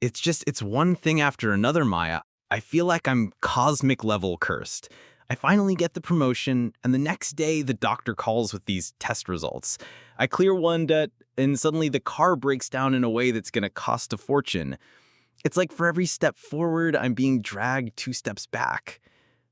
It's one thing after another, Maya. I feel like I'm cosmic level cursed. I finally get the promotion, and the next day the doctor calls with these test results. I clear one debt, and suddenly the car breaks down in a way that's going to cost a fortune. It's like for every step forward, I'm being dragged 2 steps back.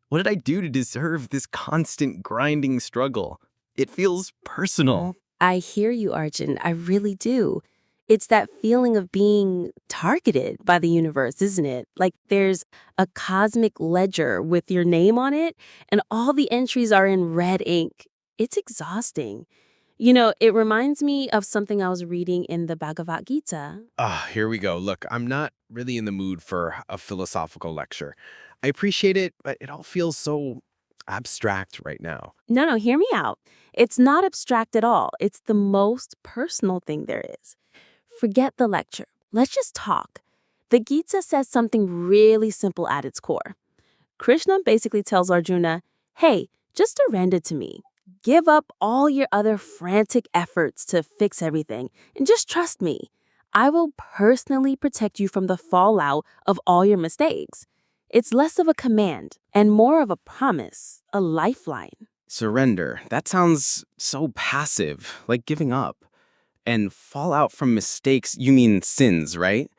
What did I do to deserve this constant grinding struggle? It feels personal. I hear you, Arjun. I really do. It's that feeling of being targeted by the universe, isn't it? Like there's a cosmic ledger with your name on it, and all the entries are in red ink. It's exhausting. It reminds me of something I was reading in the Bhagavad-gītā. Here we go. Look, I'm not really in the mood for a philosophical lecture. I appreciate it, but it all feels so abstract right now. No, hear me out. It's not abstract at all. It's the most personal thing there is. Forget the lecture. Let's just talk. The Gita says something really simple at its core. Krishna basically tells Arjuna, hey, just surrender to me. Give up all your other frantic efforts to fix everything and just trust me. I will personally protect you from the fallout of all your mistakes. It's less of a command and more of a promise, a lifeline. Surrender. That sounds so passive, like giving up. And fallout from mistakes, you mean sins, right?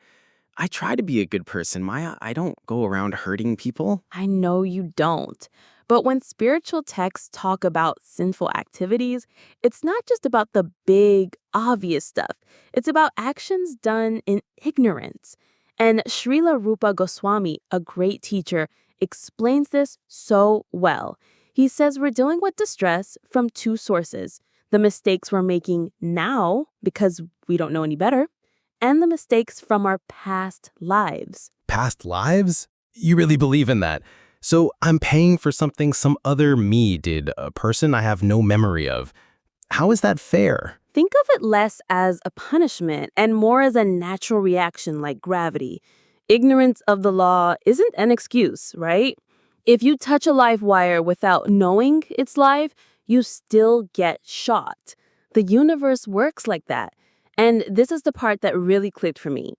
I try to be a good person, Maya. I don't go around hurting people. I know you don't. But when spiritual texts talk about sinful activities, it's not just about the big, obvious stuff. It's about actions done in ignorance. And Srila Rupa Goswami, a great teacher, explains this so well. He says we're dealing with distress from 2 sources. The mistakes we're making now because we don't know any better, and the mistakes from our past lives. Past lives? You really believe in that? So I'm paying for something some other me did, a person I have no memory of. How is that fair? Think of it less as a punishment and more as a natural reaction like gravity. Ignorance of the law isn't an excuse, right? If you touch a live wire without knowing it's live, you still get shot. The universe works like that. And this is the part that really clicked for me.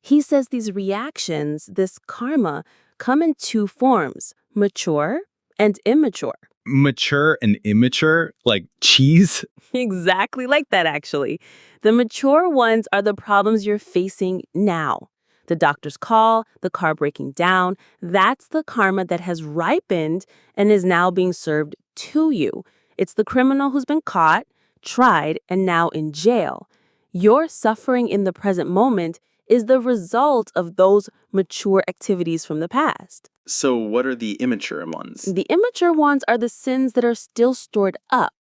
He says these reactions, this karma, come in 2 forms, mature and immature. Mature and immature? Like cheese? Exactly like that, actually. The mature ones are the problems you're facing now. The doctor's call, the car breaking down, that's the karma that has ripened and is now being served to you. It's the criminal who's been caught, tried, and now in jail. Your suffering in the present moment is the result of those mature activities from the past. So what are the immature ones? The immature ones are the sins that are still stored up,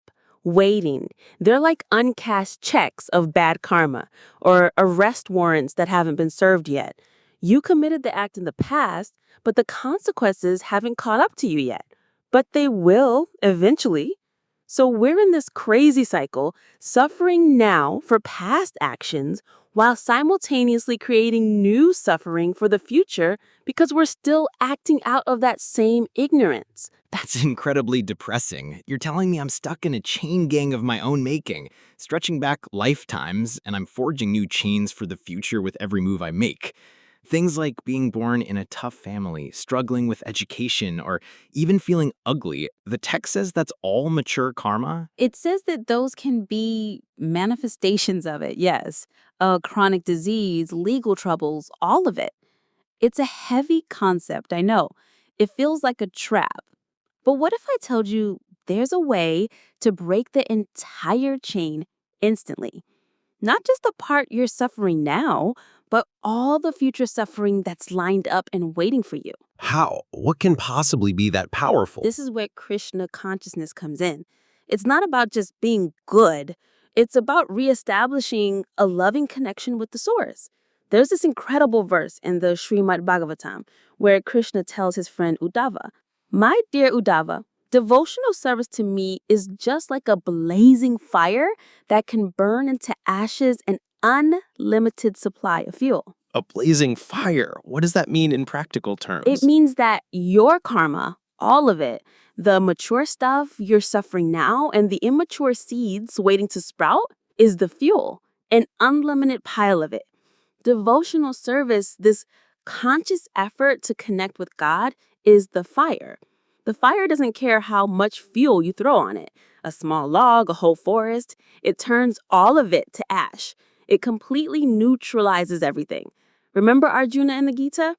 waiting. They're like uncashed checks of bad karma or arrest warrants that haven't been served yet. You committed the act in the past, but the consequences haven't caught up to you yet. But they will eventually. So we're in this crazy cycle, suffering now for past actions while simultaneously creating new suffering for the future because we're still acting out of that same ignorance. That's incredibly depressing. You're telling me I'm stuck in a chain gang of my own making, stretching back lifetimes, and I'm forging new chains for the future with every move I make. Things like being born in a tough family, struggling with education, or even feeling ugly. The text says that's all mature karma? It says that those can be manifestations of it, yes. Chronic disease, legal troubles, all of it. It's a heavy concept, I know. It feels like a trap. But what if I told you there's a way to break the entire chain instantly? Not just the part you're suffering now, but all the future suffering that's lined up and waiting for you. How? What can possibly be that powerful? This is where Krishna consciousness comes in. It's not about just being good. It's about reestablishing a loving connection with the source. There's this incredible verse in the Srimad Bhagavatam where Krishna tells his friend Uddhava, "My dear Uddhava, devotional service to me is just like a blazing fire that can burn into ashes an unlimited supply of fuel." A blazing fire. What does that mean in practical terms? It means that your karma, all of it, the mature stuff you're suffering now and the immature seeds waiting to sprout, is the fuel, an unlimited pile of it. Devotional service, this conscious effort to connect with God, is the fire. The fire doesn't care how much fuel you throw on it. A small log, a whole forest, it turns all of it to ash. It completely neutralizes everything. Remember Arjuna in the Gita?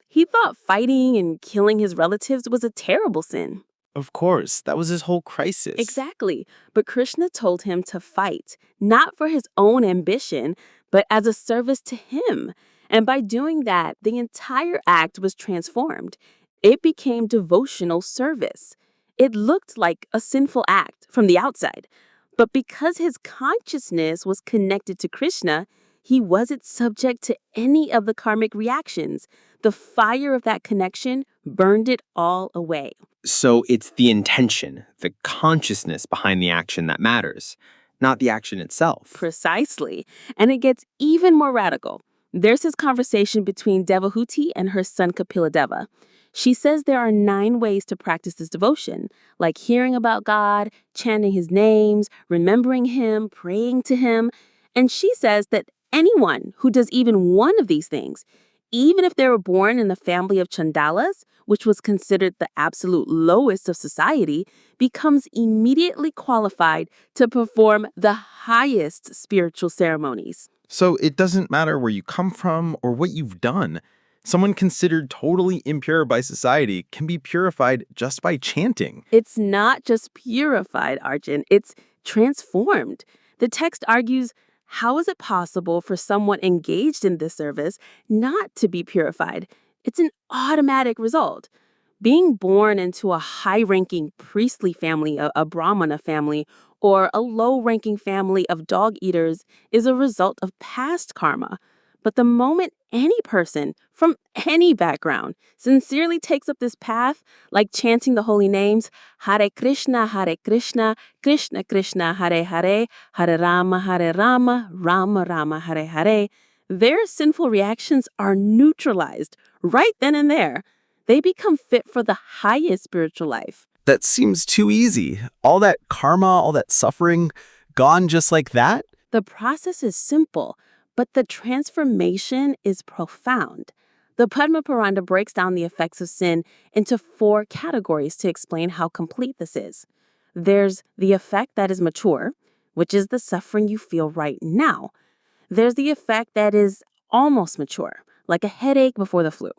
He thought fighting and killing his relatives was a terrible sin. Of course, that was his whole crisis. Exactly. But Krishna told him to fight, not for his own ambition, but as a service to him. And by doing that, the entire act was transformed. It became devotional service. It looked like a sinful act from the outside. But because his consciousness was connected to Krishna, he wasn't subject to any of the karmic reactions. The fire of that connection burned it all away. So it's the intention, the consciousness behind the action that matters, not the action itself. Precisely. And it gets even more radical. There's this conversation between Devahuti and her son Kapiladeva. She says there are 9 ways to practice this devotion, like hearing about God, chanting his names, remembering him, praying to him. And she says that anyone who does even one of these things, even if they were born in the family of Chandalas, which was considered the absolute lowest of society, becomes immediately qualified to perform the highest spiritual ceremonies. So it doesn't matter where you come from or what you've done. Someone considered totally impure by society can be purified just by chanting. It's not just purified, Arjun, it's transformed. The text argues, how is it possible for someone engaged in this service not to be purified? It's an automatic result. Being born into a high-ranking priestly family, a Brahmana family, or a low-ranking family of dog eaters is a result of past karma. But the moment any person from any background sincerely takes up this path, like chanting the holy names, Hare Krishna, Krishna Krishna, Hare Hare, Hare Rama, Rama Rama, Hare Hare, their sinful reactions are neutralized right then and there. They become fit for the highest spiritual life. That seems too easy. All that karma, all that suffering, gone just like that? The process is simple, but the transformation is profound. The Padma Purana breaks down the effects of sin into 4 categories to explain how complete this is. There's the effect that is mature, which is the suffering you feel right now. There's the effect that is almost mature, like a headache before the flu.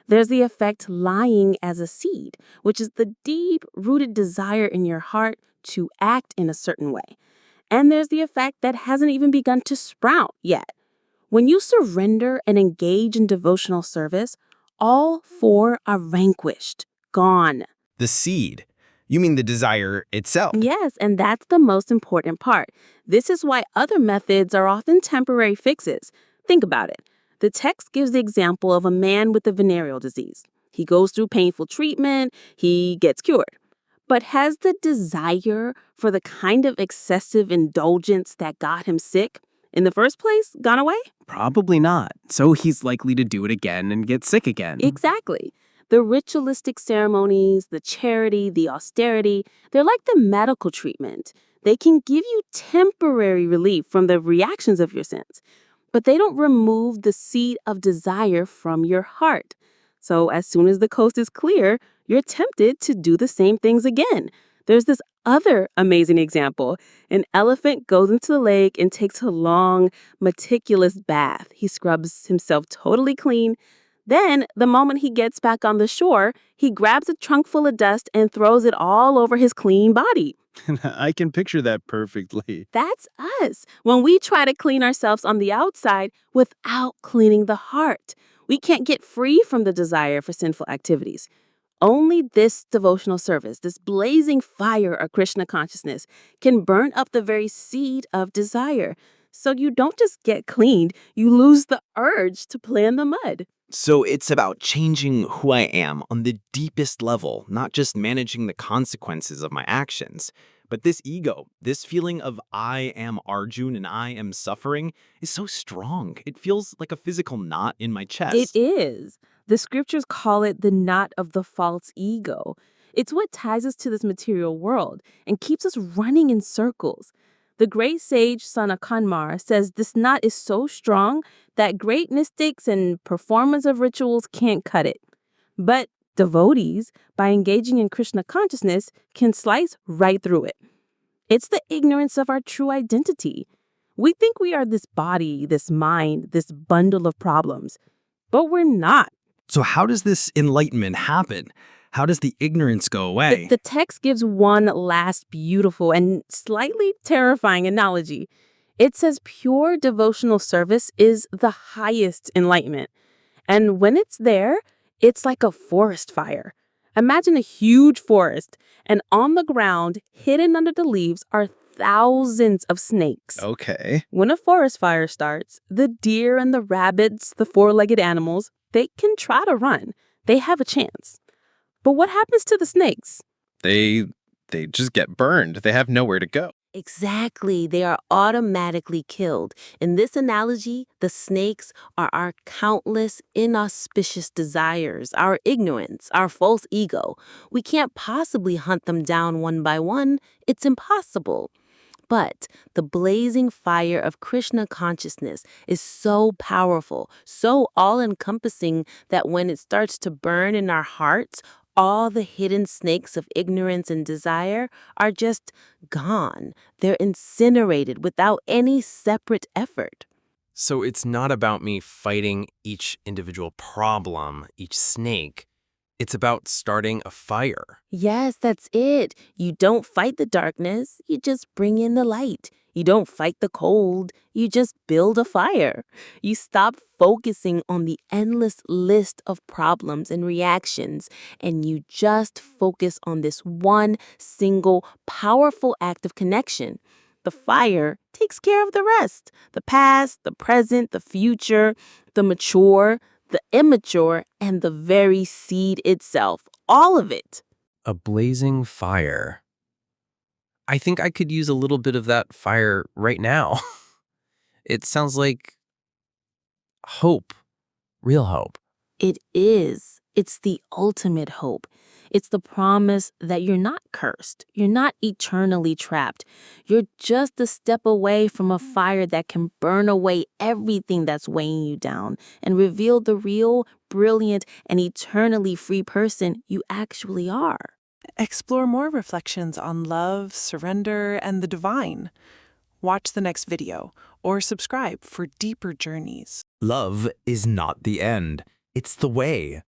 There's the effect lying as a seed, which is the deep-rooted desire in your heart to act in a certain way. And there's the effect that hasn't even begun to sprout yet. When you surrender and engage in devotional service, all 4 are vanquished, gone. The seed. You mean the desire itself? Yes, and that's the most important part. This is why other methods are often temporary fixes. Think about it. The text gives the example of a man with a venereal disease. He goes through painful treatment, he gets cured. But has the desire for the kind of excessive indulgence that got him sick in the first place gone away? Probably not. So he's likely to do it again and get sick again. Exactly. The ritualistic ceremonies, the charity, the austerity, they're like the medical treatment. They can give you temporary relief from the reactions of your sins, but they don't remove the seed of desire from your heart. So as soon as the coast is clear, you're tempted to do the same things again. There's this other amazing example. An elephant goes into the lake and takes a long, meticulous bath. He scrubs himself totally clean. Then, the moment he gets back on the shore, he grabs a trunk full of dust and throws it all over his clean body. I can picture that perfectly. That's us. When we try to clean ourselves on the outside without cleaning the heart, we can't get free from the desire for sinful activities. Only this devotional service, this blazing fire of Krishna consciousness, can burn up the very seed of desire. So you don't just get cleaned, you lose the urge to play in the mud. So it's about changing who I am on the deepest level, not just managing the consequences of my actions. But this ego, this feeling of I am Arjun and I am suffering, is so strong. It feels like a physical knot in my chest. It is. The scriptures call it the knot of the false ego. It's what ties us to this material world and keeps us running in circles. The great sage Sanakanmar says this knot is so strong that great mystics and performers of rituals can't cut it. But devotees, by engaging in Krishna consciousness, can slice right through it. It's the ignorance of our true identity. We think we are this body, this mind, this bundle of problems, but we're not. So how does this enlightenment happen? How does the ignorance go away? The text gives one last beautiful and slightly terrifying analogy. It says pure devotional service is the highest enlightenment. And when it's there, it's like a forest fire. Imagine a huge forest, and on the ground, hidden under the leaves, are thousands of snakes. Okay. When a forest fire starts, the deer and the rabbits, the four-legged animals, they can try to run. They have a chance. But what happens to the snakes? They just get burned. They have nowhere to go. Exactly. They are automatically killed. In this analogy, the snakes are our countless inauspicious desires, our ignorance, our false ego. We can't possibly hunt them down one by one. It's impossible. But the blazing fire of Krishna consciousness is so powerful, so all-encompassing that when it starts to burn in our hearts, all the hidden snakes of ignorance and desire are just gone. They're incinerated without any separate effort. So it's not about me fighting each individual problem, each snake. It's about starting a fire. Yes, that's it. You don't fight the darkness, you just bring in the light. You don't fight the cold, you just build a fire. You stop focusing on the endless list of problems and reactions, and you just focus on this one single powerful act of connection. The fire takes care of the rest: the past, the present, the future, the mature, the immature, and the very seed itself. All of it. A blazing fire. I think I could use a little bit of that fire right now. It sounds like hope, real hope. It is. It's the ultimate hope. It's the promise that you're not cursed. You're not eternally trapped. You're just a step away from a fire that can burn away everything that's weighing you down and reveal the real, brilliant, and eternally free person you actually are. Explore more reflections on love, surrender, and the divine. Watch the next video or subscribe for deeper journeys. Love is not the end. It's the way.